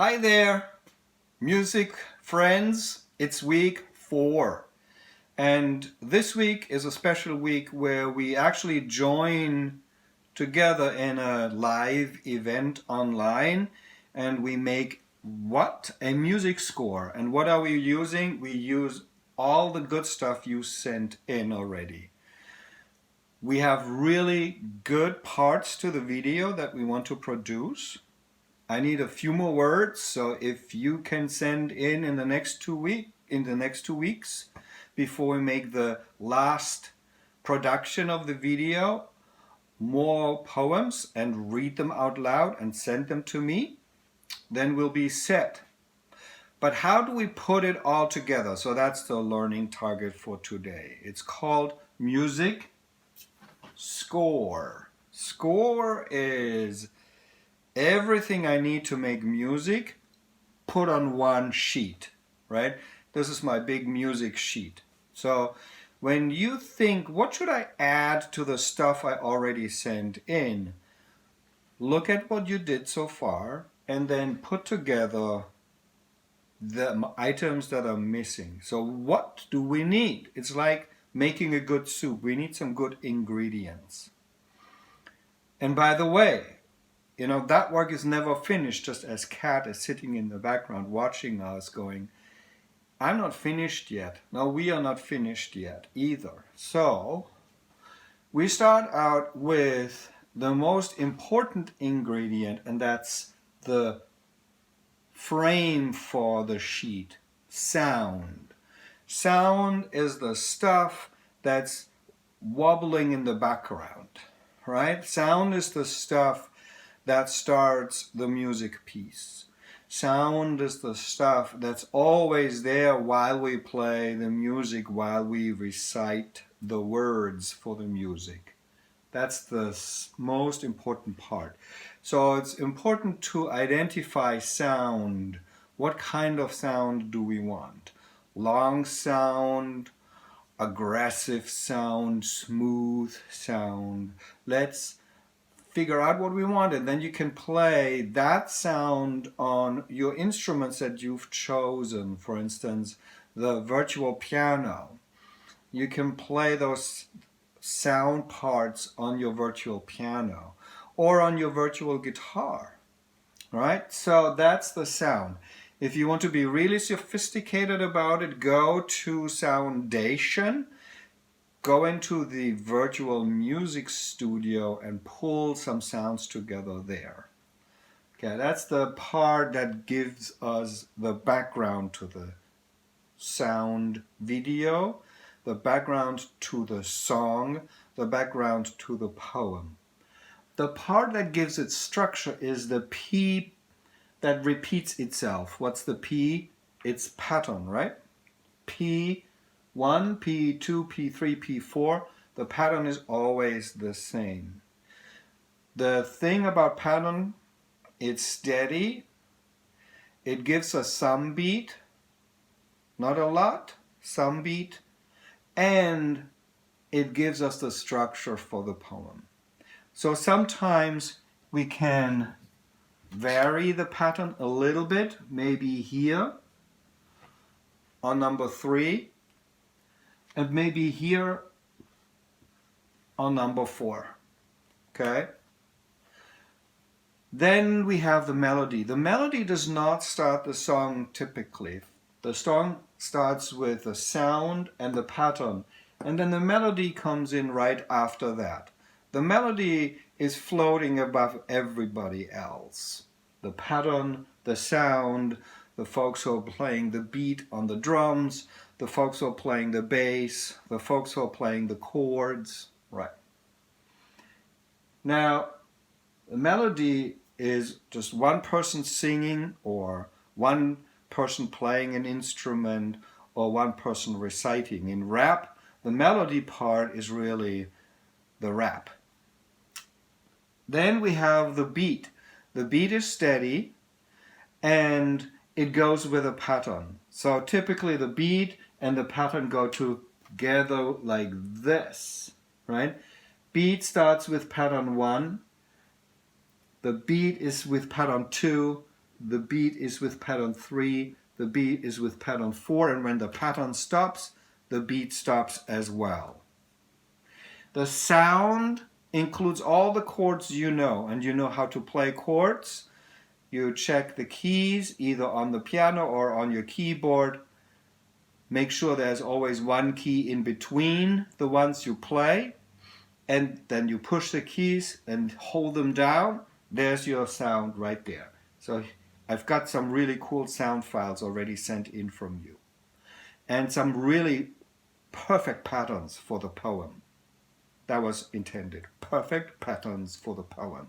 Hi there, music friends. It's week 4. And this week is a special week where we actually join together in a live event online and we make what? A music score. And what are we using? We use all the good stuff you sent in already. We have really good parts to the video that we want to produce. I need a few more words, so if you can send in the next 2 weeks before we make the last production of the video, more poems and read them out loud and send them to me, then we'll be set. But how do we put it all together? So that's the learning target for today. It's called music score. Score is everything I need to make music put on one sheet, right? This is my big music sheet. So when you think, what should I add to the stuff I already sent in? Look at what you did so far and then put together the items that are missing. So what do we need? It's like making a good soup. We need some good ingredients. And by the way, that work is never finished, just as Kat is sitting in the background watching us going, I'm not finished yet. No, we are not finished yet either. So we start out with the most important ingredient, and that's the frame for the sheet, sound. Sound is the stuff that's wobbling in the background, right? Sound is the stuff that starts the music piece. Sound is the stuff that's always there while we play the music, while we recite the words for the music. That's the most important part. So it's important to identify sound. What kind of sound do we want? Long sound, aggressive sound, smooth sound. Let's figure out what we want, and then you can play that sound on your instruments that you've chosen. For instance, the virtual piano. You can play those sound parts on your virtual piano or on your virtual guitar, right? So that's the sound. If you want to be really sophisticated about it, go to Soundation. Go into the virtual music studio and pull some sounds together there. Okay, that's the part that gives us the background to the sound video, the background to the song, the background to the poem. The part that gives it structure is the P that repeats itself. What's the P? It's pattern, right? P1, P2, P3, P4, the pattern is always the same. The thing about pattern, it's steady. It gives us some beat, not a lot, some beat, and it gives us the structure for the poem. So sometimes we can vary the pattern a little bit, maybe here on number 3, and maybe here on number 4, okay? Then we have the melody. The melody does not start the song typically. The song starts with the sound and the pattern, and then the melody comes in right after that. The melody is floating above everybody else. The pattern, the sound, the folks who are playing the beat on the drums, the folks who are playing the bass, the folks who are playing the chords, right. Now, the melody is just one person singing or one person playing an instrument or one person reciting. In rap, the melody part is really the rap. Then we have the beat. The beat is steady and it goes with a pattern. So typically the beat and the pattern go together like this, right? Beat starts with pattern 1. The beat is with pattern 2. the beat is with pattern 3, the beat is with pattern 4, and when the pattern stops, the beat stops as well. The sound includes all the chords you know, and you know how to play chords. You check the keys either on the piano or on your keyboard. Make sure there's always one key in between the ones you play, and then you push the keys and hold them down. There's your sound right there. So I've got some really cool sound files already sent in from you, and some really perfect patterns for the poem. That was intended. Perfect patterns for the poem.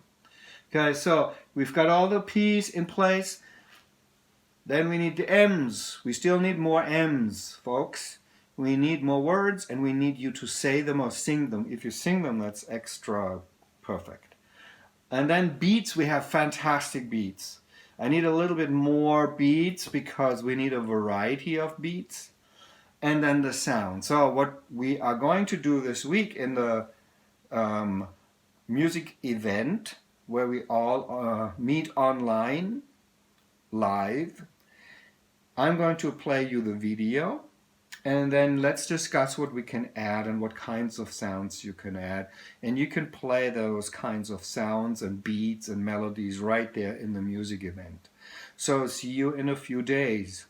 Okay, so we've got all the P's in place. Then we need the M's. We still need more M's, folks. We need more words, and we need you to say them or sing them. If you sing them, that's extra perfect. And then beats, we have fantastic beats. I need a little bit more beats because we need a variety of beats. And then the sound. So what we are going to do this week in the music event where we all meet online, live, I'm going to play you the video, and then let's discuss what we can add and what kinds of sounds you can add. And you can play those kinds of sounds and beats and melodies right there in the music event. So see you in a few days.